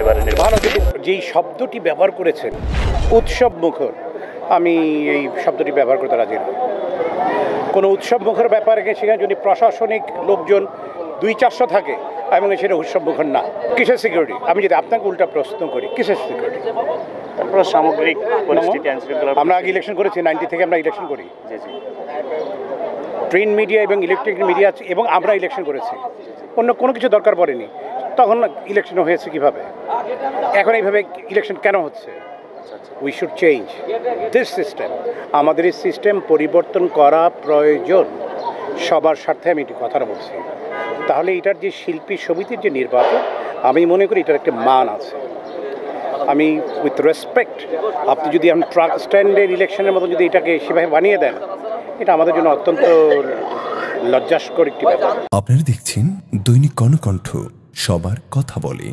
এবারে ভালো, কিন্তু যেই শব্দটি ব্যবহার করেছেন উৎসব মুখর, আমি এই শব্দটি ব্যবহার করতে রাজি নই। কোনো উৎসব মুখর ব্যাপারে সেখানে যদি প্রশাসনিক লোকজন 200-400 থাকে এবং সেটা উৎসব মুখর না, কিসের সিকিউরিটি? আমি যদি আপনাকে উল্টা প্রশ্ন করি, কিসের সিকিউরিটি? তারপর সামগ্রিক পরিস্থিতি আইনশৃঙ্খলা। আমরা আগে ইলেকশন করেছি, 90 থেকে আমরা ইলেকশন করি। জি জি। প্রিন্ট মিডিয়া এবং ইলেকট্রিক মিডিয়া এবং আমরা ইলেকশন করেছি, অন্য কোনো কিছু দরকার পড়েনি। তখন ইলেকশন হয়েছে কিভাবে? এখন এইভাবে ইলেকশন কেন হচ্ছে? We should change this system. আমাদের এই সিস্টেম পরিবর্তন করা প্রয়োজন, সবার স্বার্থে আমি এটি কথাটা বলছি। তাহলে এটার যে শিল্পী সমিতির যে নির্বাচন, আমি মনে করি এটার একটা মান আছে। আমি উইথ রেসপেক্ট, আপনি যদি আমি ট্রাক স্ট্যান্ডের ইলেকশনের মতো যদি এটাকে সেভাবে বানিয়ে দেন, এটা আমাদের জন্য অত্যন্ত লজ্জাস্কর একটি ব্যাপার। আপনারা দেখছেন দৈনিক কর্ণকণ্ঠ, সবার কথা বলে।